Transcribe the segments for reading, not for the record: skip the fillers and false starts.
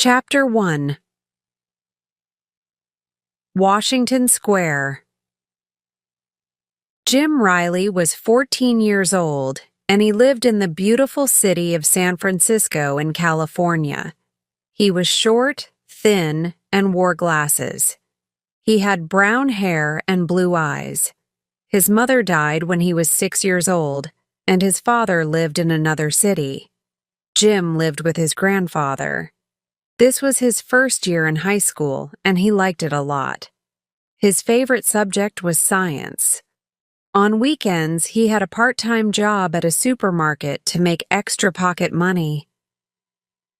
Chapter 1. Washington Square. Jim Riley was 14 years old, and he lived in the beautiful city of San Francisco in California. He was short, thin, and wore glasses. He had brown hair and blue eyes. His mother died when he was 6 years old, and his father lived in another city. Jim lived with his grandfather. This was his first year in high school, and he liked it a lot. His favorite subject was science. On weekends, he had a part-time job at a supermarket to make extra pocket money.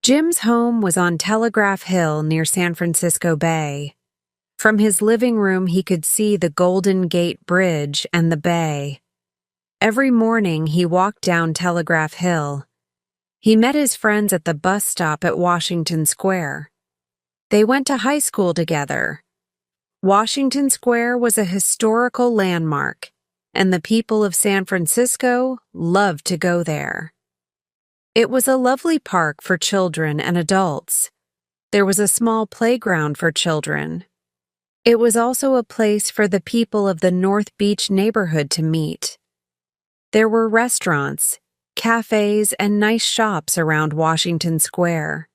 Jim's home was on Telegraph Hill near San Francisco Bay. From his living room, he could see the Golden Gate Bridge and the bay. Every morning, he walked down Telegraph Hill. He met his friends at the bus stop at Washington Square. They went to high school together. Washington Square was a historical landmark, and the people of San Francisco loved to go there. It was a lovely park for children and adults. There was a small playground for children. It was also a place for the people of the North Beach neighborhood to meet. There were restaurants, cafes, and nice shops around Washington Square.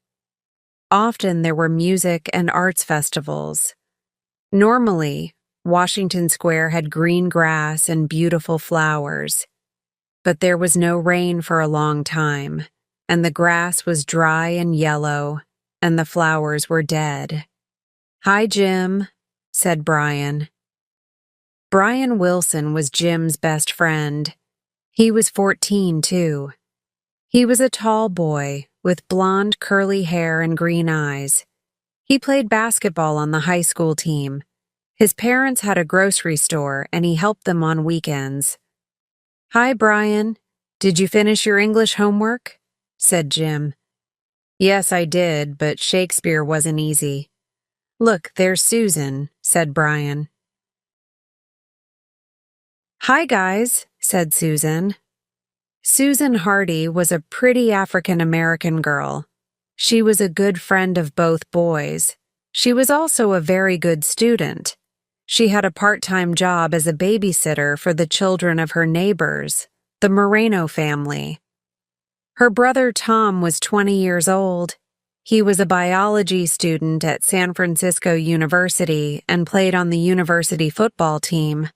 Often there were music and arts festivals. Normally, Washington Square had green grass and beautiful flowers. But there was no rain for a long time, and the grass was dry and yellow, and the flowers were dead. "Hi, Jim," said Brian. Brian Wilson was Jim's best friend. He was 14, too. He was a tall boy with blonde curly hair and green eyes. He played basketball on the high school team. His parents had a grocery store, and he helped them on weekends. "Hi, Brian. Did you finish your English homework?" said Jim. "Yes, I did, but Shakespeare wasn't easy." "Look, there's Susan," said Brian. "Hi, guys," said Susan. Susan Hardy was a pretty African-American girl. She was a good friend of both boys. She was also a very good student. She had a part-time job as a babysitter for the children of her neighbors, the Moreno family. Her brother Tom was 20 years old. He was a biology student at San Francisco University and played on the university football team.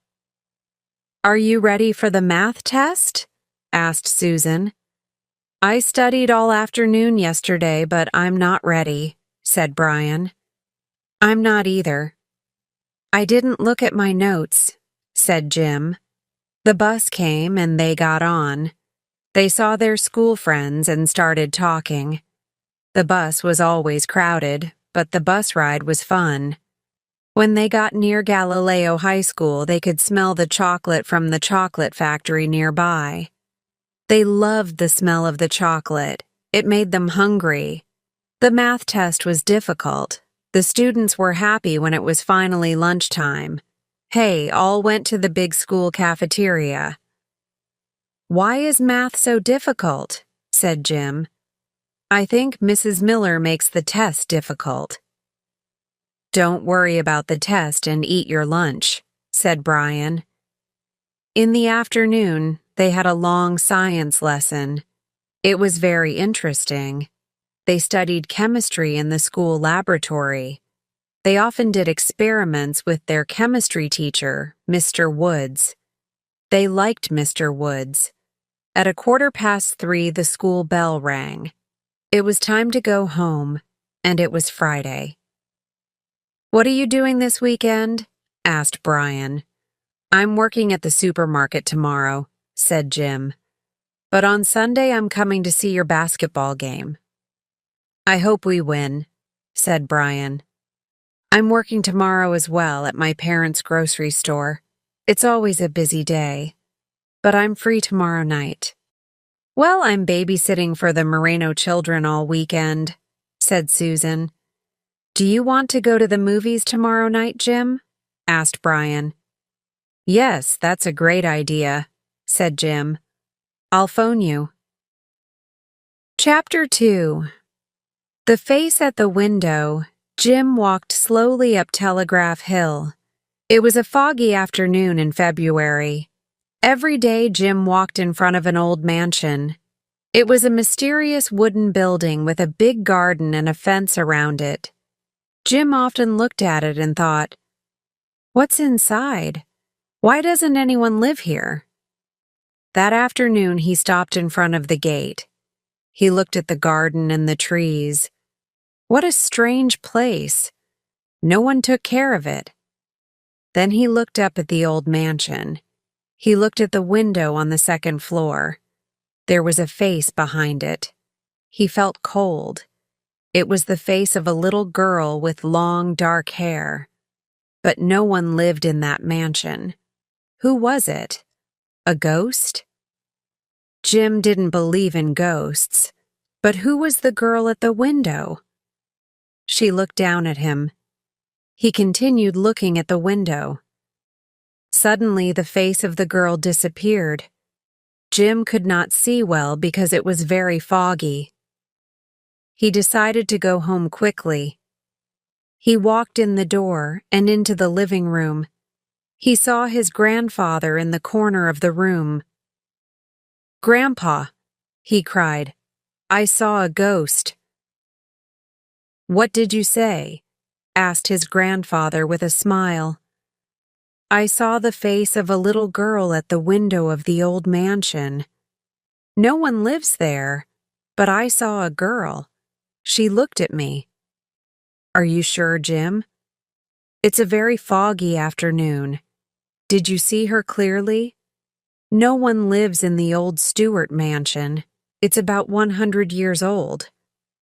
"Are you ready for the math test?" asked Susan. "I studied all afternoon yesterday, but I'm not ready," said Brian. "I'm not either." "I didn't look at my notes," said Jim. The bus came and they got on. They saw their school friends and started talking. The bus was always crowded, but the bus ride was fun. When they got near Galileo High School, they could smell the chocolate from the chocolate factory nearby. They loved the smell of the chocolate. It made them hungry. The math test was difficult. The students were happy when it was finally lunchtime. Hey, all went to the big school cafeteria. "Why is math so difficult?" said Jim. "I think Mrs. Miller makes the test difficult." "Don't worry about the test and eat your lunch," said Brian. In the afternoon, they had a long science lesson. It was very interesting. They studied chemistry in the school laboratory. They often did experiments with their chemistry teacher, Mr. Woods. They liked Mr. Woods. At 3:15, the school bell rang. It was time to go home, and it was Friday. "What are you doing this weekend?" asked Brian. "I'm working at the supermarket tomorrow," said Jim. "But on Sunday I'm coming to see your basketball game." "I hope we win," said Brian. "I'm working tomorrow as well at my parents' grocery store. It's always a busy day. But I'm free tomorrow night." "Well, I'm babysitting for the Moreno children all weekend," said Susan. "Do you want to go to the movies tomorrow night, Jim?" asked Brian. "Yes, that's a great idea," said Jim. "I'll phone you." Chapter 2. The face at the window. Jim walked slowly up Telegraph Hill. It was a foggy afternoon in February. Every day Jim walked in front of an old mansion. It was a mysterious wooden building with a big garden and a fence around it. Jim often looked at it and thought, "What's inside? Why doesn't anyone live here?" That afternoon he stopped in front of the gate. He looked at the garden and the trees. What a strange place. No one took care of it. Then he looked up at the old mansion. He looked at the window on the second floor. There was a face behind it. He felt cold. It was the face of a little girl with long, dark hair. But no one lived in that mansion. Who was it? A ghost? Jim didn't believe in ghosts. But who was the girl at the window? She looked down at him. He continued looking at the window. Suddenly, the face of the girl disappeared. Jim could not see well because it was very foggy. He decided to go home quickly. He walked in the door and into the living room. He saw his grandfather in the corner of the room. "Grandpa," he cried, "I saw a ghost." "What did you say?" asked his grandfather with a smile. "I saw the face of a little girl at the window of the old mansion. No one lives there, but I saw a girl. She looked at me." "Are you sure, Jim?" "It's a very foggy afternoon. Did you see her clearly?" "No one lives in the old Stewart mansion. It's about 100 years old.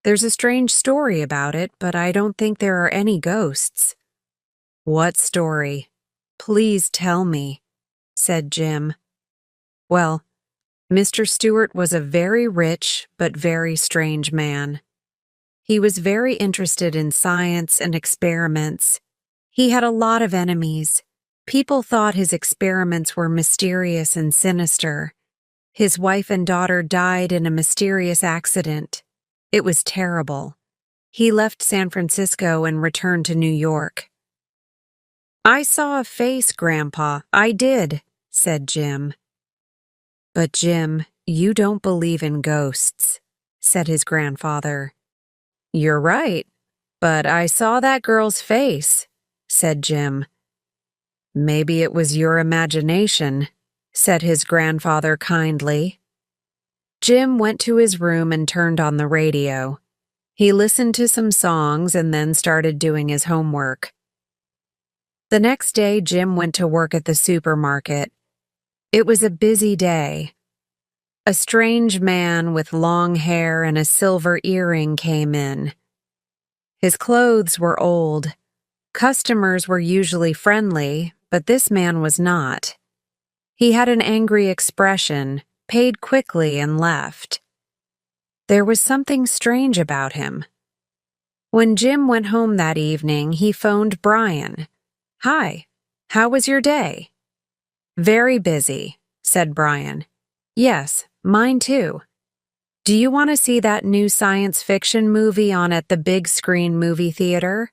There's a strange story about it, but I don't think there are any ghosts." "What story? Please tell me," said Jim. "Well, Mr. Stewart was a very rich but very strange man. He was very interested in science and experiments. He had a lot of enemies. People thought his experiments were mysterious and sinister. His wife and daughter died in a mysterious accident. It was terrible. He left San Francisco and returned to New York." "I saw a face, Grandpa. I did," said Jim. "But Jim, you don't believe in ghosts," said his grandfather. "You're right, but I saw that girl's face," said Jim. "Maybe it was your imagination," said his grandfather kindly. Jim went to his room and turned on the radio. He listened to some songs and then started doing his homework. The next day, Jim went to work at the supermarket. It was a busy day. A strange man with long hair and a silver earring came in. His clothes were old. Customers were usually friendly, but this man was not. He had an angry expression, paid quickly, and left. There was something strange about him. When Jim went home that evening, he phoned Brian. "Hi, how was your day?" "Very busy," said Brian. "Yes, mine too. Do you want to see that new science fiction movie on at the big screen movie theater?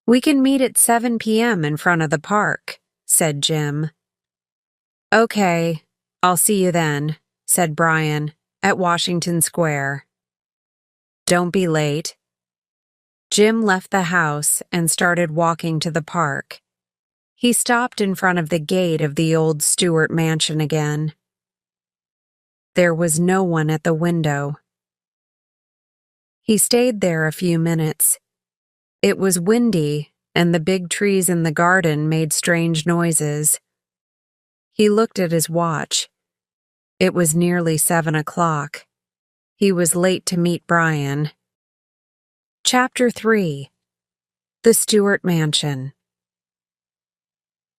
We can meet at 7 p.m. in front of the park," said Jim. "Okay, I'll see you then," said Brian, at Washington Square. "Don't be late." Jim left the house and started walking to the park. He stopped in front of the gate of the old Stewart mansion again. There was no one at the window. He stayed there a few minutes. It was windy, and the big trees in the garden made strange noises. He looked at his watch. It was nearly 7 o'clock. He was late to meet Brian. Chapter 3. The Stewart Mansion.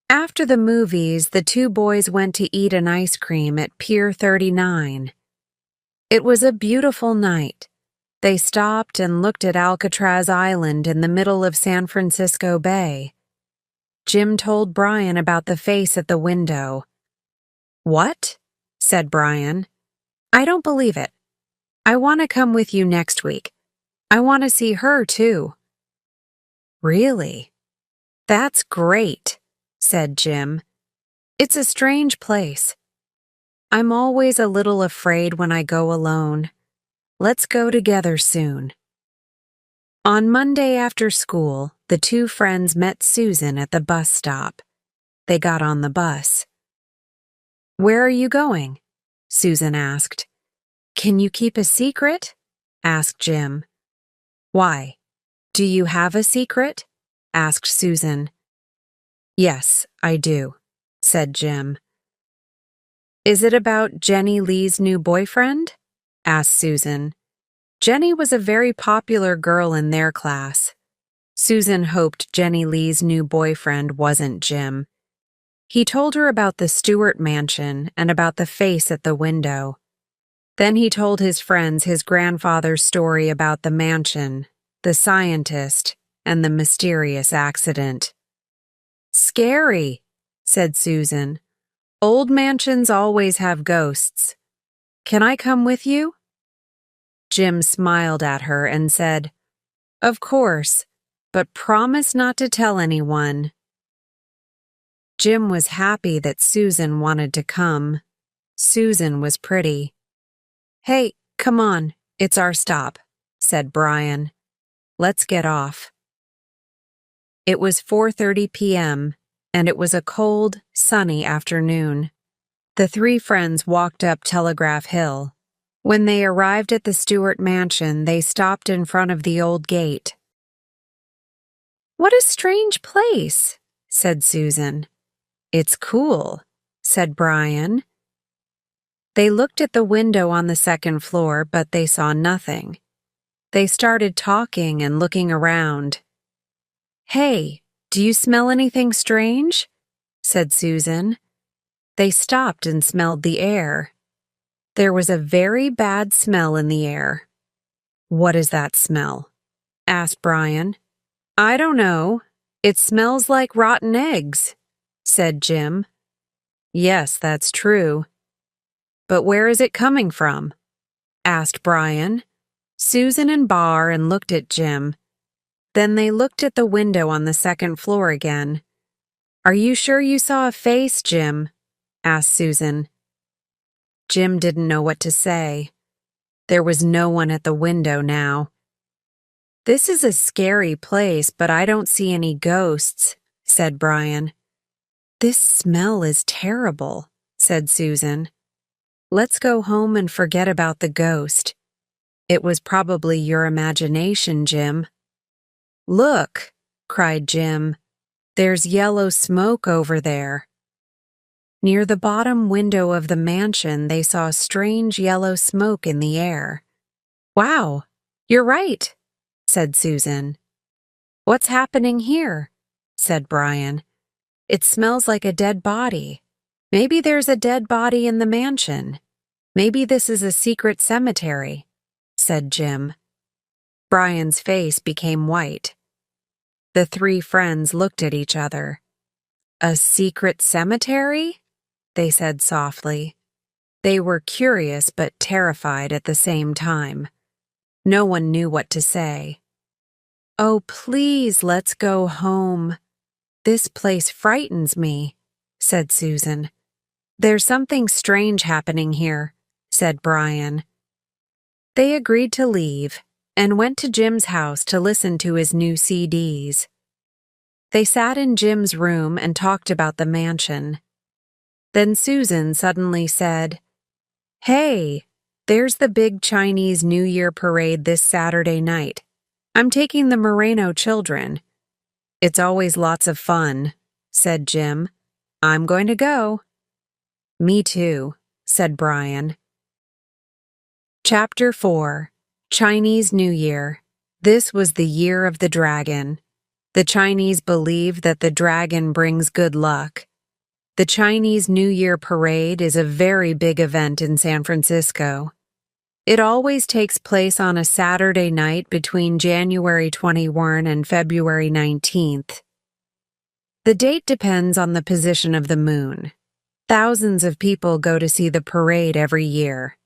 After the movies, the two boys went to eat an ice cream at Pier 39. It was a beautiful night. They stopped and looked at Alcatraz Island in the middle of San Francisco Bay. Jim told Brian about the face at the window. "What?" said Brian. "I don't believe it. I want to come with you next week. I want to see her, too. Really? That's great, said Jim. It's a strange place. I'm always a little afraid when I go alone. Let's go together soon. On Monday after school, the two friends met Susan at the bus stop. They got on the bus. Where are you going? Susan asked. Can you keep a secret? Asked Jim. Why? Do you have a secret? Asked Susan. Yes, I do, said Jim. Is it about Jenny Lee's new boyfriend? Asked Susan. Jenny was a very popular girl in their class. Susan hoped Jenny Lee's new boyfriend wasn't Jim. He told her about the Stewart mansion and about the face at the window. Then he told his friends his grandfather's story about the mansion, the scientist, and the mysterious accident. Scary, said Susan. Old mansions always have ghosts. Can I come with you? Jim smiled at her and said, Of course, but promise not to tell anyone. Jim was happy that Susan wanted to come. Susan was pretty. Hey, come on, it's our stop, said Brian. Let's get off. It was 4:30 p.m., and it was a cold, sunny afternoon. The three friends walked up Telegraph Hill. When they arrived at the Stewart mansion, they stopped in front of the old gate. What a strange place, said Susan. It's cool, said Brian. They looked at the window on the second floor, but they saw nothing. They started talking and looking around. Hey, do you smell anything strange? Said Susan. They stopped and smelled the air. There was a very bad smell in the air. What is that smell? Asked Brian. I don't know. It smells like rotten eggs, said Jim. Yes, that's true. But where is it coming from? Asked Brian. Susan and Barr and looked at Jim. Then they looked at the window on the second floor again. Are you sure you saw a face, Jim? Asked Susan. Jim didn't know what to say. There was no one at the window now. This is a scary place, but I don't see any ghosts, said Brian. This smell is terrible, said Susan. Let's go home and forget about the ghost. It was probably your imagination, Jim. Look, cried Jim. There's yellow smoke over there. Near the bottom window of the mansion, they saw strange yellow smoke in the air. Wow, you're right, said Susan. What's happening here? Said Brian. It smells like a dead body. Maybe there's a dead body in the mansion. Maybe this is a secret cemetery, said Jim. Brian's face became white. The three friends looked at each other. A secret cemetery? They said softly. They were curious but terrified at the same time. No one knew what to say. Oh, please, let's go home. This place frightens me, said Susan. There's something strange happening here, said Brian. They agreed to leave and went to Jim's house to listen to his new CDs. They sat in Jim's room and talked about the mansion. Then Susan suddenly said, Hey, there's the big Chinese New Year parade this Saturday night. I'm taking the Moreno children. It's always lots of fun, said Jim. I'm going to go. Me too, said Brian. Chapter 4. Chinese New Year. This was the year of the dragon. The Chinese believe that the dragon brings good luck. The Chinese New Year parade is a very big event in San Francisco. It always takes place on a Saturday night between January 21 and February 19th. The date depends on the position of the moon. Thousands of people go to see the parade every year.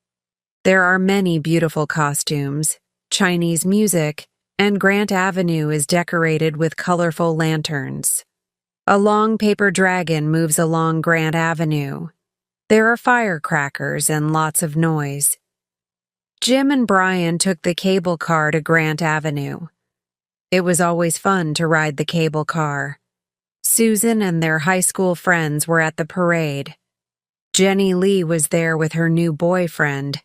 There are many beautiful costumes. Chinese music, and Grant Avenue is decorated with colorful lanterns. A long paper dragon moves along Grant Avenue. There are firecrackers and lots of noise. Jim and Brian took the cable car to Grant Avenue. It was always fun to ride the cable car. Susan and their high school friends were at the parade. Jenny Lee was there with her new boyfriend.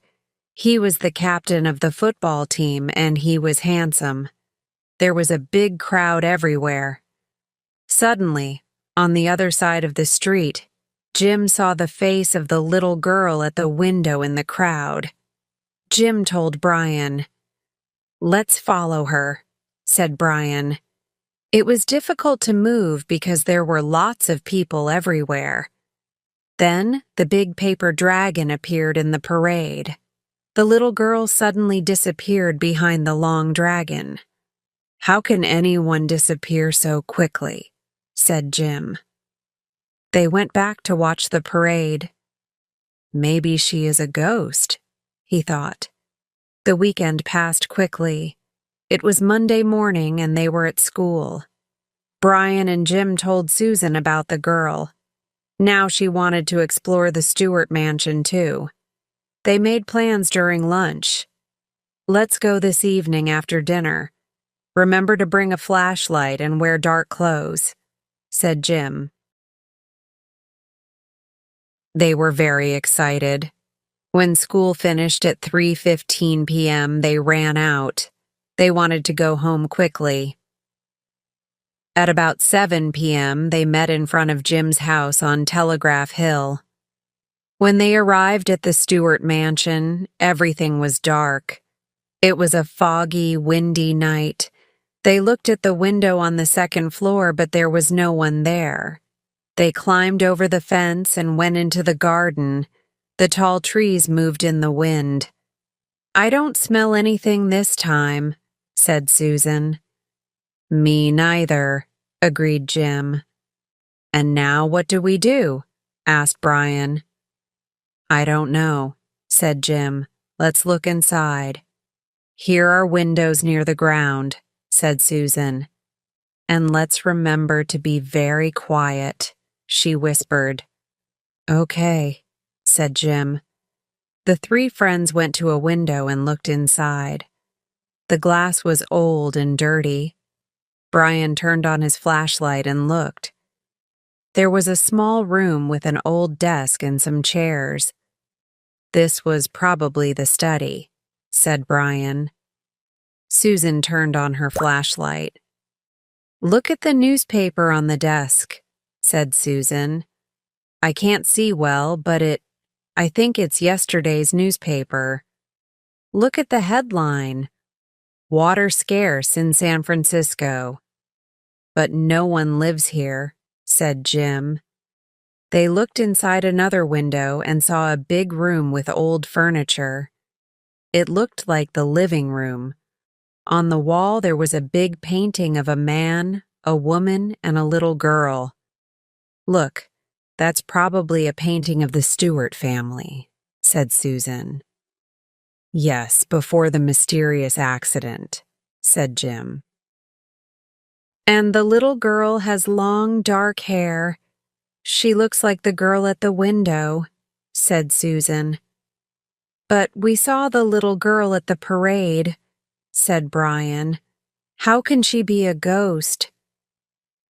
He was the captain of the football team, and he was handsome. There was a big crowd everywhere. Suddenly, on the other side of the street, Jim saw the face of the little girl at the window in the crowd. Jim told Brian, "Let's follow her," said Brian. It was difficult to move because there were lots of people everywhere. Then the big paper dragon appeared in the parade. The little girl suddenly disappeared behind the long dragon. "How can anyone disappear so quickly?" said Jim. They went back to watch the parade. Maybe she is a ghost, he thought. The weekend passed quickly. It was Monday morning and they were at school. Brian and Jim told Susan about the girl. Now she wanted to explore the Stewart mansion too. They made plans during lunch. "Let's go this evening after dinner. Remember to bring a flashlight and wear dark clothes," said Jim. They were very excited. When school finished at 3:15 p.m., they ran out. They wanted to go home quickly. At about 7 p.m., they met in front of Jim's house on Telegraph Hill. When they arrived at the Stewart mansion, everything was dark. It was a foggy, windy night. They looked at the window on the second floor, but there was no one there. They climbed over the fence and went into the garden. The tall trees moved in the wind. "I don't smell anything this time," said Susan. "Me neither," agreed Jim. "And now what do we do?" asked Brian. "I don't know," said Jim. "Let's look inside." "Here are windows near the ground," said Susan. "And let's remember to be very quiet," she whispered. "Okay," said Jim. The three friends went to a window and looked inside. The glass was old and dirty. Brian turned on his flashlight and looked. There was a small room with an old desk and some chairs. "This was probably the study," said Brian. Susan turned on her flashlight. "Look at the newspaper on the desk," said Susan. "I can't see well, but I think it's yesterday's newspaper. Look at the headline, 'Water Scarce in San Francisco.'" "But no one lives here," said Jim. They looked inside another window and saw a big room with old furniture. It looked like the living room. On the wall there was a big painting of a man, a woman, and a little girl. "Look, that's probably a painting of the Stewart family," said Susan. "Yes, before the mysterious accident," said Jim. "And the little girl has long, dark hair. She looks like the girl at the window," said Susan. "But we saw the little girl at the parade," said Brian. "How can she be a ghost?"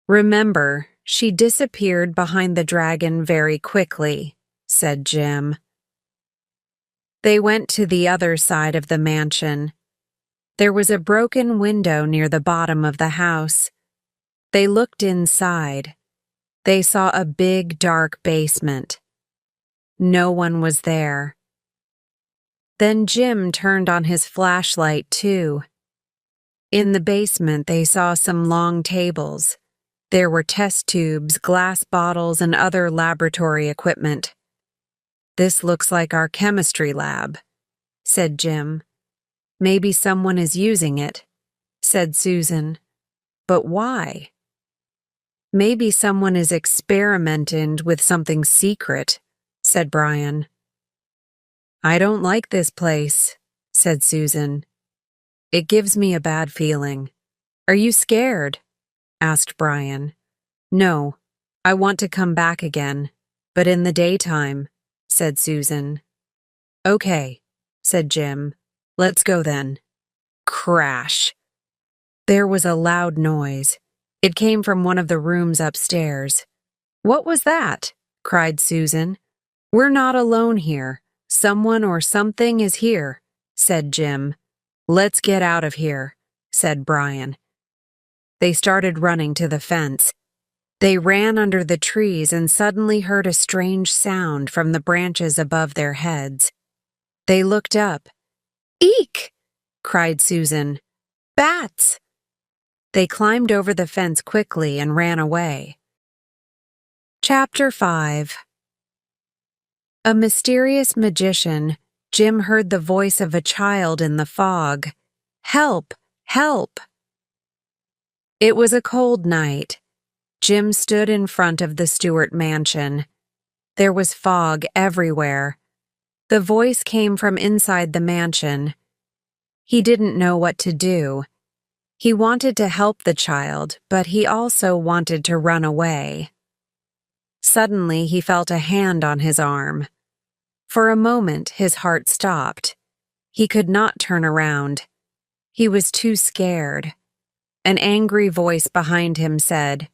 "Remember, she disappeared behind the dragon very quickly," said Jim. They went to the other side of the mansion. There was a broken window near the bottom of the house. They looked inside. They saw a big, dark basement. No one was there. Then Jim turned on his flashlight too. In the basement, they saw some long tables. There were test tubes, glass bottles, and other laboratory equipment. "This looks like our chemistry lab," said Jim. "Maybe someone is using it," said Susan. "But why?" "Maybe someone is experimenting with something secret," said Brian. "I don't like this place," said Susan. It gives me a bad feeling. Are you scared? Asked Brian. No, I want to come back again, but in the daytime, said Susan. Okay, said Jim. Let's go then. Crash. There was a loud noise. It came from one of the rooms upstairs. What was that? Cried Susan. We're not alone here. Someone or something is here, said Jim. Let's get out of here, said Brian. They started running to the fence. They ran under the trees and suddenly heard a strange sound from the branches above their heads. They looked up. Eek! Cried Susan. Bats! They climbed over the fence quickly and ran away. Chapter 5. A mysterious magician, Jim heard the voice of a child in the fog. Help! Help! It was a cold night. Jim stood in front of the Stewart mansion. There was fog everywhere. The voice came from inside the mansion. He didn't know what to do. He wanted to help the child, but he also wanted to run away. Suddenly, he felt a hand on his arm. For a moment, his heart stopped. He could not turn around. He was too scared. An angry voice behind him said,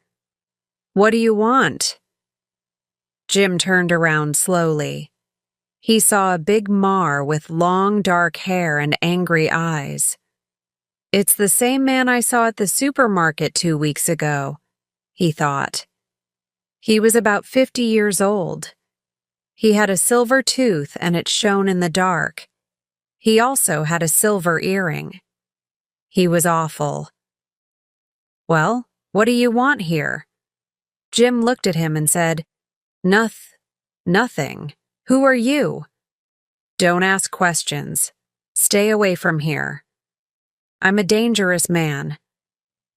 "What do you want?" Jim turned around slowly. He saw a big mar with long dark hair and angry eyes. It's the same man I saw at the supermarket 2 weeks ago, he thought. He was about 50 years old. He had a silver tooth and it shone in the dark. He also had a silver earring. He was awful. Well, what do you want here? Jim looked at him and said, Nothing. Who are you? Don't ask questions. Stay away from here. I'm a dangerous man.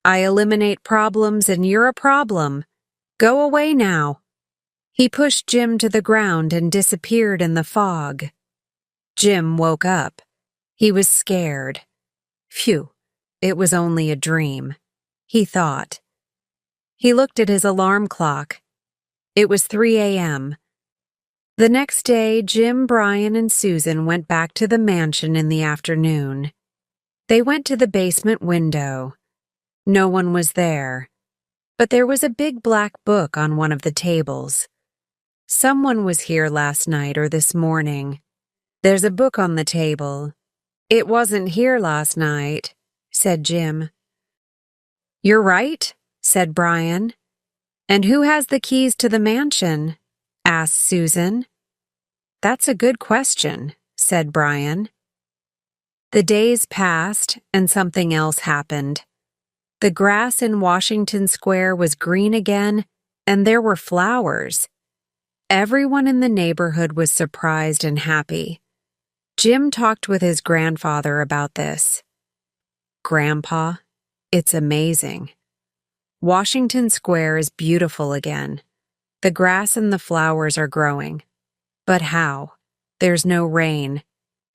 I eliminate problems and you're a problem. Go away now. He pushed Jim to the ground and disappeared in the fog. Jim woke up. He was scared. Phew, it was only a dream, he thought. He looked at his alarm clock. It was 3 a.m. The next day, Jim, Brian, and Susan went back to the mansion in the afternoon. They went to the basement window. No one was there, but there was a big black book on one of the tables. Someone was here last night or this morning. There's a book on the table. It wasn't here last night, said Jim. You're right, said Brian. And who has the keys to the mansion? Asked Susan. That's a good question, said Brian. The days passed and something else happened. The grass in Washington Square was green again, and there were flowers. Everyone in the neighborhood was surprised and happy. Jim talked with his grandfather about this. Grandpa, it's amazing. Washington Square is beautiful again. The grass and the flowers are growing. But how? There's no rain.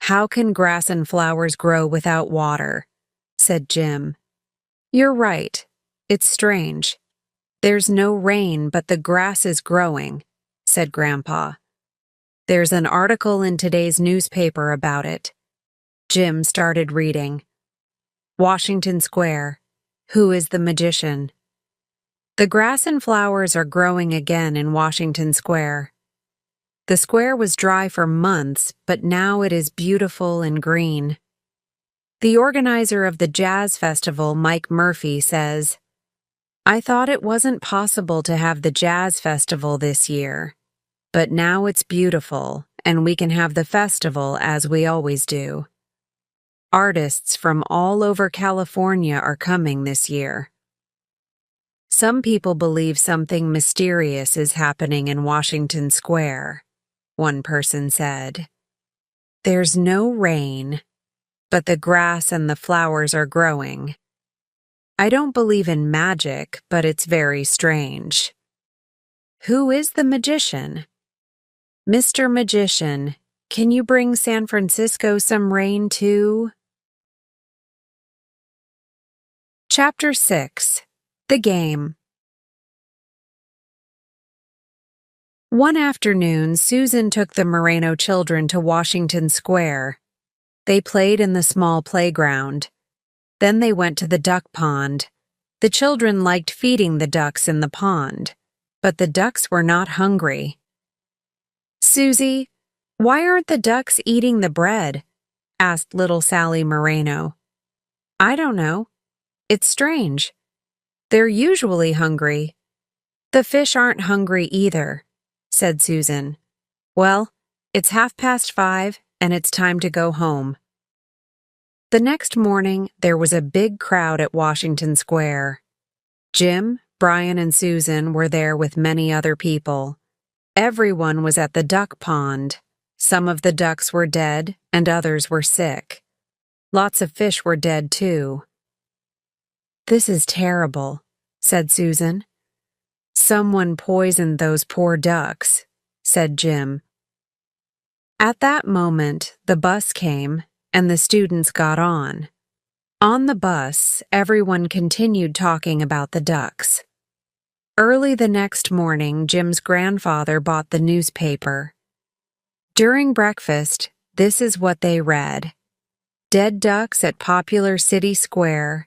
How can grass and flowers grow without water? Said Jim. You're right. It's strange. There's no rain, but the grass is growing, said Grandpa. There's an article in today's newspaper about it. Jim started reading. Washington Square. Who is the magician? The grass and flowers are growing again in Washington Square. The square was dry for months, but now it is beautiful and green. The organizer of the jazz festival, Mike Murphy, says, I thought it wasn't possible to have the jazz festival this year, but now it's beautiful and we can have the festival as we always do. Artists from all over California are coming this year. Some people believe something mysterious is happening in Washington Square, one person said. There's no rain, but the grass and the flowers are growing. I don't believe in magic, but it's very strange. Who is the magician? Mr. Magician, can you bring San Francisco some rain too? Chapter 6. The Game. One afternoon, Susan took the Moreno children to Washington Square. They played in the small playground. Then they went to the duck pond. The children liked feeding the ducks in the pond, but the ducks were not hungry. "Susie, why aren't the ducks eating the bread?" asked little Sally Moreno. "I don't know. It's strange. They're usually hungry." "The fish aren't hungry either," said Susan. "Well, it's 5:30 and it's time to go home." The next morning, there was a big crowd at Washington Square. Jim, Brian, and Susan were there with many other people. Everyone was at the duck pond. Some of the ducks were dead and others were sick. Lots of fish were dead too. "This is terrible," said Susan. "Someone poisoned those poor ducks," said Jim. At that moment, the bus came and the students got on. On the bus, everyone continued talking about the ducks. Early the next morning, Jim's grandfather bought the newspaper. During breakfast, this is what they read: "Dead ducks at popular city square.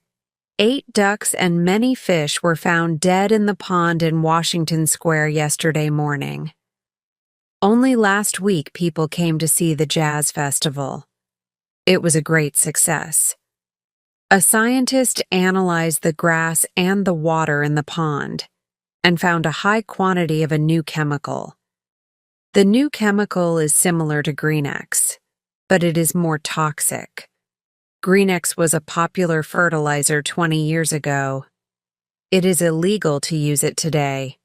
8 ducks and many fish were found dead in the pond in Washington Square yesterday morning. Only last week people came to see the jazz festival. It was a great success. A scientist analyzed the grass and the water in the pond and found a high quantity of a new chemical. The new chemical is similar to Green-X, but it is more toxic. Green-X was a popular fertilizer 20 years ago. It is illegal to use it today,"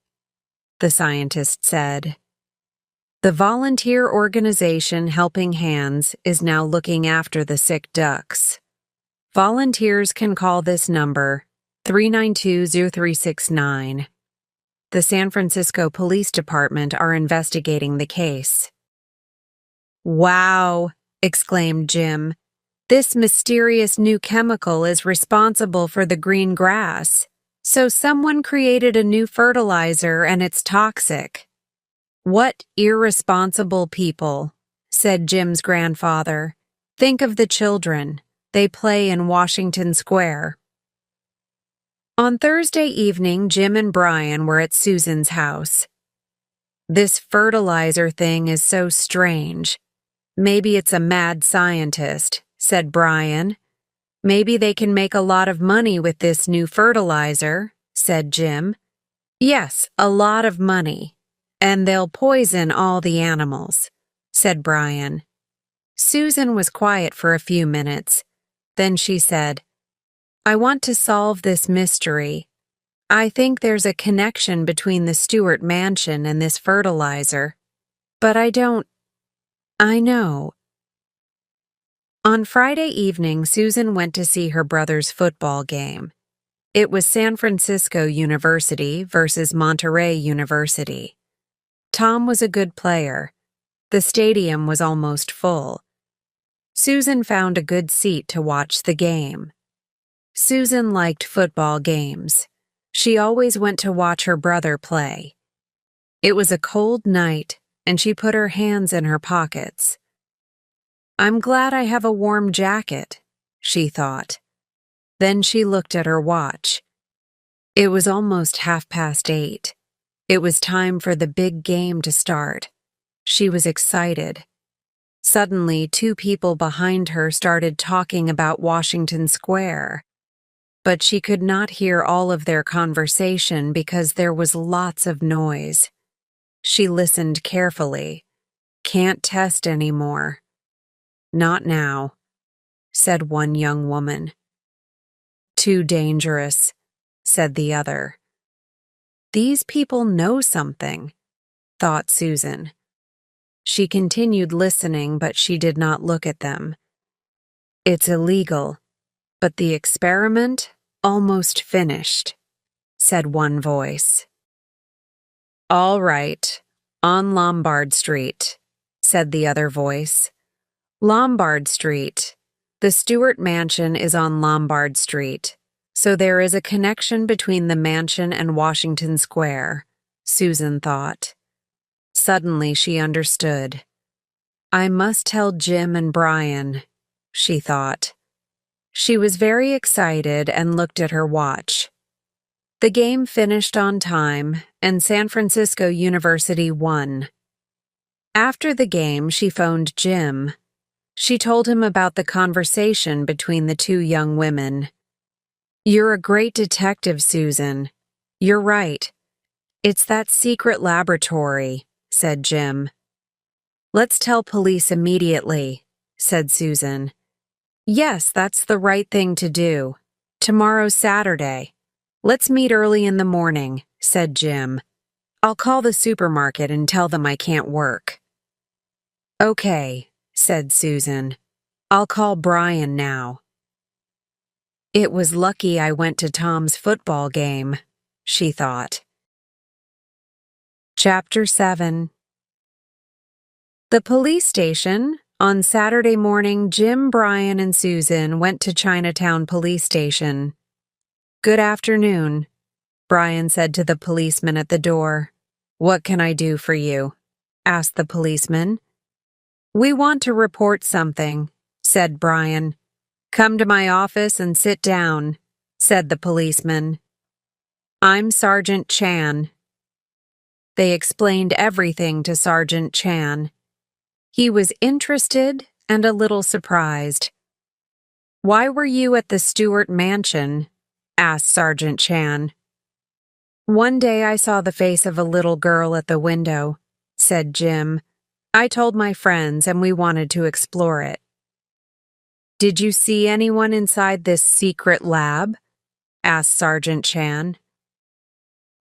the scientist said. "The volunteer organization Helping Hands is now looking after the sick ducks. Volunteers can call this number, 392-0369. The San Francisco Police Department are investigating the case." "Wow," exclaimed Jim. "This mysterious new chemical is responsible for the green grass. So someone created a new fertilizer and it's toxic." "What irresponsible people," said Jim's grandfather. "Think of the children. They play in Washington Square." On Thursday evening, Jim and Brian were at Susan's house. "This fertilizer thing is so strange. Maybe it's a mad scientist," said Brian. "Maybe they can make a lot of money with this new fertilizer," said Jim. "Yes, a lot of money. And they'll poison all the animals," said Brian. Susan was quiet for a few minutes. Then she said, "I want to solve this mystery. I think there's a connection between the Stewart mansion and this fertilizer. But I know." On Friday evening, Susan went to see her brother's football game. It was San Francisco University versus Monterey University. Tom was a good player. The stadium was almost full. Susan found a good seat to watch the game. Susan liked football games. She always went to watch her brother play. It was a cold night, and she put her hands in her pockets. "I'm glad I have a warm jacket," she thought. Then she looked at her watch. It was almost 8:30. It was time for the big game to start. She was excited. Suddenly, 2 people behind her started talking about Washington Square. But she could not hear all of their conversation because there was lots of noise. She listened carefully. "Can't test anymore." "Not now," said one young woman. "Too dangerous," said the other. These people know something, thought Susan. She continued listening, but she did not look at them. "It's illegal, but the experiment almost finished," said one voice. "All right, on Lombard Street," said the other voice. "Lombard Street. The Stewart Mansion is on Lombard Street. So there is a connection between the mansion and Washington Square, Susan thought. Suddenly she understood. I must tell Jim and Brian, she thought. She was very excited and looked at her watch. The game finished on time, and San Francisco University won. After the game, she phoned Jim. She told him about the conversation between the two young women. You're a great detective, Susan. You're right. It's that secret laboratory, said Jim. Let's tell police immediately, said Susan. Yes, that's the right thing to do. Tomorrow's Saturday. Let's meet early in the morning, said Jim. I'll call the supermarket and tell them I can't work. Okay, said Susan. I'll call Brian now. It was lucky I went to Tom's football game, she thought. Chapter 7. The police station. On Saturday morning, Jim, Brian, and Susan went to Chinatown Police Station. Good afternoon, Brian said to the policeman at the door. What can I do for you? Asked the policeman. We want to report something, said Brian. Come to my office and sit down, said the policeman. I'm Sergeant Chan. They explained everything to Sergeant Chan. He was interested and a little surprised. Why were you at the Stewart mansion? Asked Sergeant Chan. One day I saw the face of a little girl at the window, said Jim. I told my friends and we wanted to explore it. Did you see anyone inside this secret lab? Asked Sergeant Chan.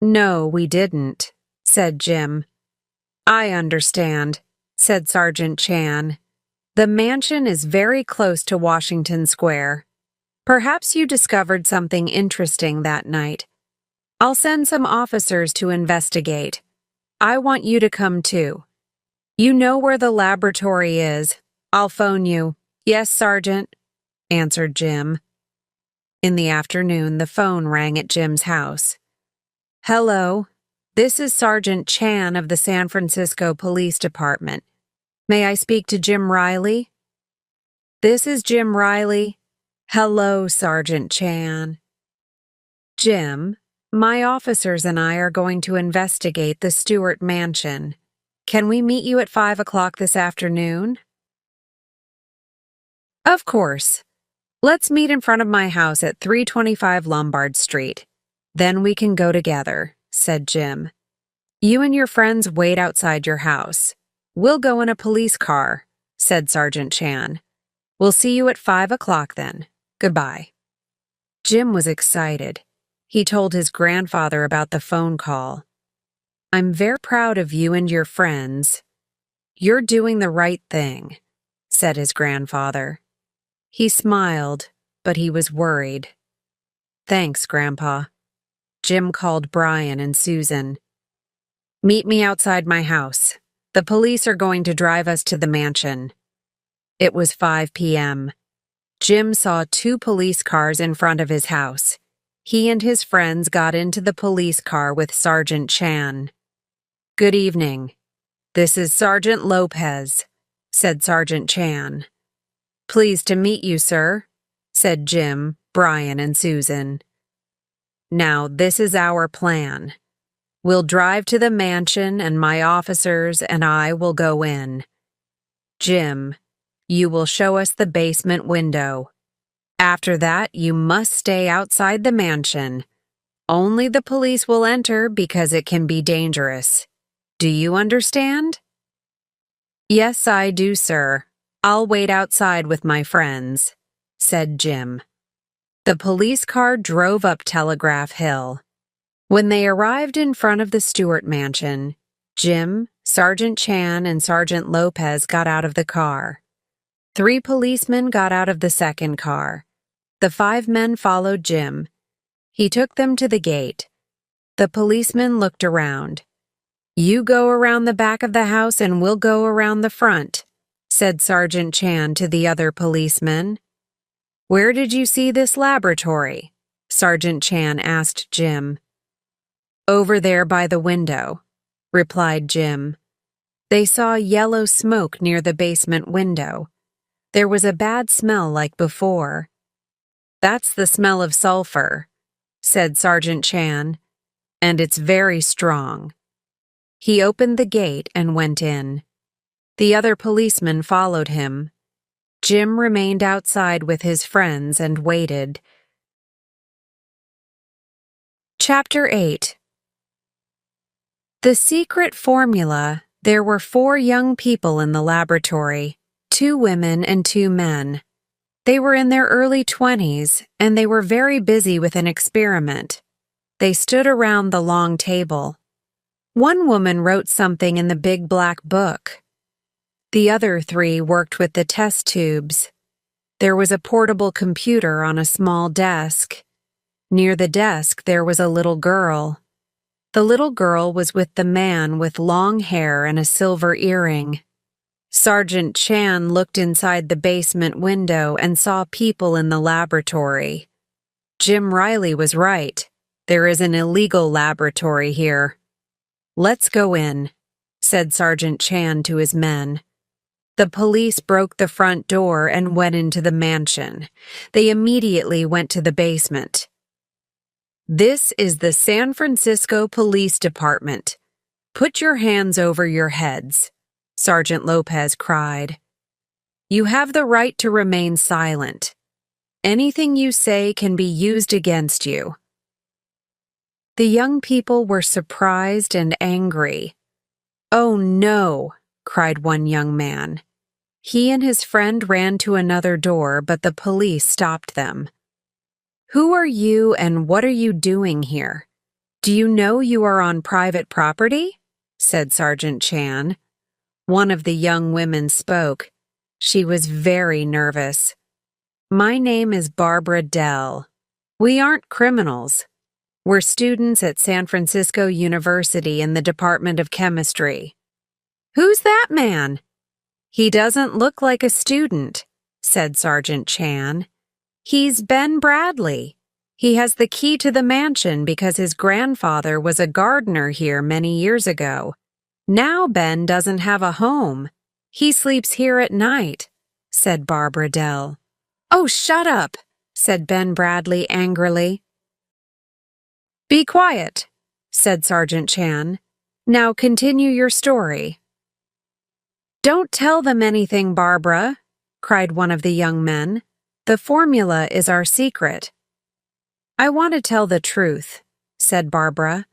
No, we didn't, said Jim. I understand, said Sergeant Chan. The mansion is very close to Washington Square. Perhaps you discovered something interesting that night. I'll send some officers to investigate. I want you to come too. You know where the laboratory is. I'll phone you. Yes, Sergeant, answered Jim. In the afternoon, the phone rang at Jim's house. Hello, this is Sergeant Chan of the San Francisco Police Department. May I speak to Jim Riley? This is Jim Riley. Hello, Sergeant Chan. Jim, my officers and I are going to investigate the Stewart mansion. Can we meet you at 5 o'clock this afternoon? Of course. Let's meet in front of my house at 325 Lombard Street. Then we can go together, said Jim. You and your friends wait outside your house. We'll go in a police car, said Sergeant Chan. We'll see you at 5 o'clock then. Goodbye. Jim was excited. He told his grandfather about the phone call. I'm very proud of you and your friends. You're doing the right thing, said his grandfather. He smiled, but he was worried. Thanks, Grandpa. Jim called Brian and Susan. Meet me outside my house. The police are going to drive us to the mansion. It was 5 p.m. Jim saw 2 police cars in front of his house. He and his friends got into the police car with Sergeant Chan. Good evening. This is Sergeant Lopez, said Sergeant Chan. Pleased to meet you, sir, said Jim, Brian, and Susan. Now, this is our plan. We'll drive to the mansion and my officers and I will go in. Jim, you will show us the basement window. After that, you must stay outside the mansion. Only the police will enter because it can be dangerous. Do you understand? Yes, I do, sir. I'll wait outside with my friends, said Jim. The police car drove up Telegraph Hill. When they arrived in front of the Stewart mansion, Jim, Sergeant Chan, and Sergeant Lopez got out of the car. 3 policemen got out of the second car. The 5 men followed Jim. He took them to the gate. The policeman looked around. You go around the back of the house and we'll go around the front, said Sergeant Chan to the other policeman. Where did you see this laboratory? Sergeant Chan asked Jim. Over there by the window, replied Jim. They saw yellow smoke near the basement window. There was a bad smell like before. That's the smell of sulfur, said Sergeant Chan, and it's very strong. He opened the gate and went in. The other policemen followed him. Jim remained outside with his friends and waited. Chapter 8. The secret formula. There were 4 young people in the laboratory, 2 women and 2 men. They were in their early 20s, and they were very busy with an experiment. They stood around the long table. One woman wrote something in the big black book. The other 3 worked with the test tubes. There was a portable computer on a small desk. Near the desk there was a little girl. The little girl was with the man with long hair and a silver earring. Sergeant Chan looked inside the basement window and saw people in the laboratory. Jim Riley was right. There is an illegal laboratory here. Let's go in, said Sergeant Chan to his men. The police broke the front door and went into the mansion. They immediately went to the basement. This is the San Francisco Police Department. Put your hands over your heads, Sergeant Lopez cried. You have the right to remain silent. Anything you say can be used against you. The young people were surprised and angry. Oh no, cried one young man. He and his friend ran to another door, but the police stopped them. Who are you and what are you doing here? Do you know you are on private property? Said Sergeant Chan. One of the young women spoke. She was very nervous. My name is Barbara Dell. We aren't criminals. We're students at San Francisco University in the Department of Chemistry. Who's that man? He doesn't look like a student, said Sergeant Chan. He's Ben Bradley. He has the key to the mansion because his grandfather was a gardener here many years ago. Now Ben doesn't have a home. He sleeps here at night, said Barbara Dell. Oh, shut up, said Ben Bradley angrily. Be quiet, said Sergeant Chan. Now continue your story. Don't tell them anything, Barbara, cried one of the young men. The formula is our secret. I want to tell the truth, said Barbara.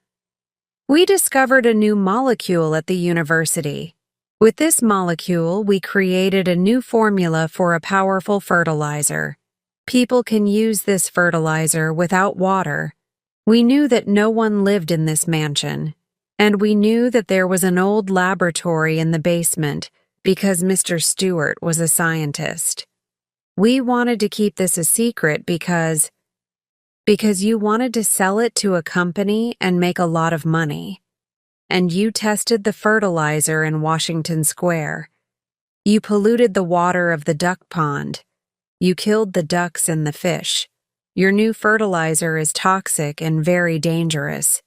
We discovered a new molecule at the university. With this molecule, we created a new formula for a powerful fertilizer. People can use this fertilizer without water. We knew that no one lived in this mansion, and we knew that there was an old laboratory in the basement because Mr. Stewart was a scientist. We wanted to keep this a secret because you wanted to sell it to a company and make a lot of money. And you tested the fertilizer in Washington Square. You polluted the water of the duck pond. You killed the ducks and the fish. Your new fertilizer is toxic and very dangerous.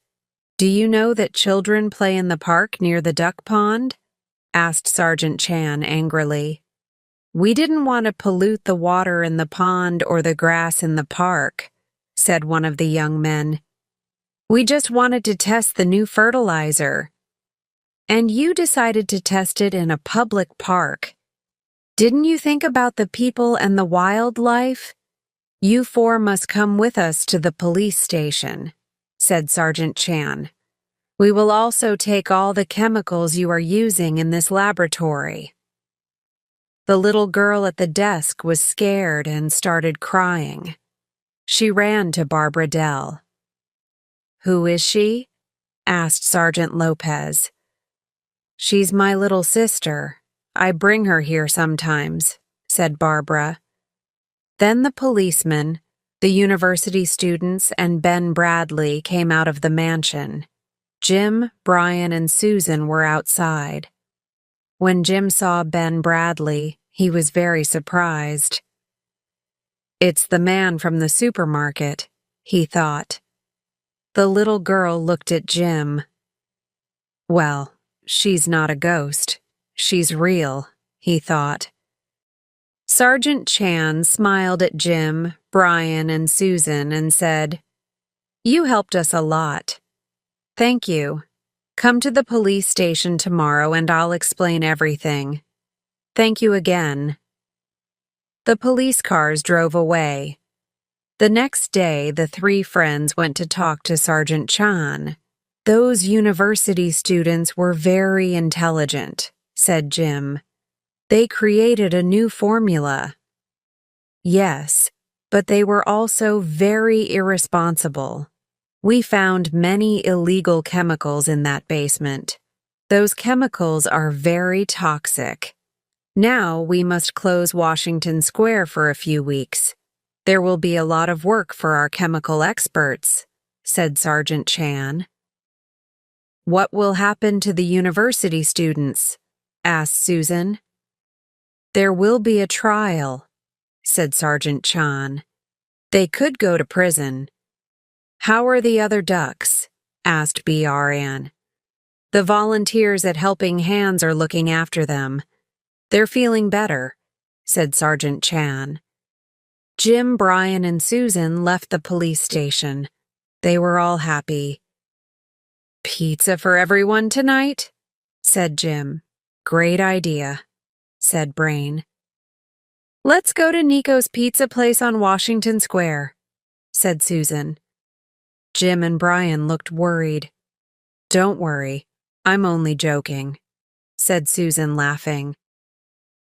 Do you know that children play in the park near the duck pond? Asked Sergeant Chan angrily. We didn't want to pollute the water in the pond or the grass in the park, said one of the young men. We just wanted to test the new fertilizer. And you decided to test it in a public park. Didn't you think about the people and the wildlife? You 4 must come with us to the police station, said Sergeant Chan. We will also take all the chemicals you are using in this laboratory. The little girl at the desk was scared and started crying. She ran to Barbara Dell. Who is she? Asked Sergeant Lopez. She's my little sister. I bring her here sometimes, said Barbara. Then the policemen, the university students, and Ben Bradley came out of the mansion. Jim, Brian, and Susan were outside. When Jim saw Ben Bradley, he was very surprised. It's the man from the supermarket. he thought. The little girl looked at Jim. Well, she's not a ghost. She's real, he thought. Sergeant Chan smiled at Jim, Brian, and Susan and said, "You helped us a lot. Thank you. Come to the police station tomorrow and I'll explain everything. Thank you again." The police cars drove away. The next day, the three friends went to talk to Sergeant Chan. "Those university students were very intelligent," said Jim. "They created a new formula." "Yes, but they were also very irresponsible. We found many illegal chemicals in that basement. Those chemicals are very toxic. Now we must close Washington Square for a few weeks. There will be a lot of work for our chemical experts," said Sergeant Chan. "What will happen to the university students?" asked Susan. "There will be a trial," said Sergeant Chan. "They could go to prison." "How are the other ducks?" asked BRN. "The volunteers at Helping Hands are looking after them. They're feeling better," said Sergeant Chan. Jim, Brian, and Susan left the police station. They were all happy. "Pizza for everyone tonight?" said Jim. "Great idea," said Brain. "Let's go to Nico's pizza place on Washington Square," said Susan. Jim and Brian looked worried. "Don't worry, I'm only joking," said Susan, laughing.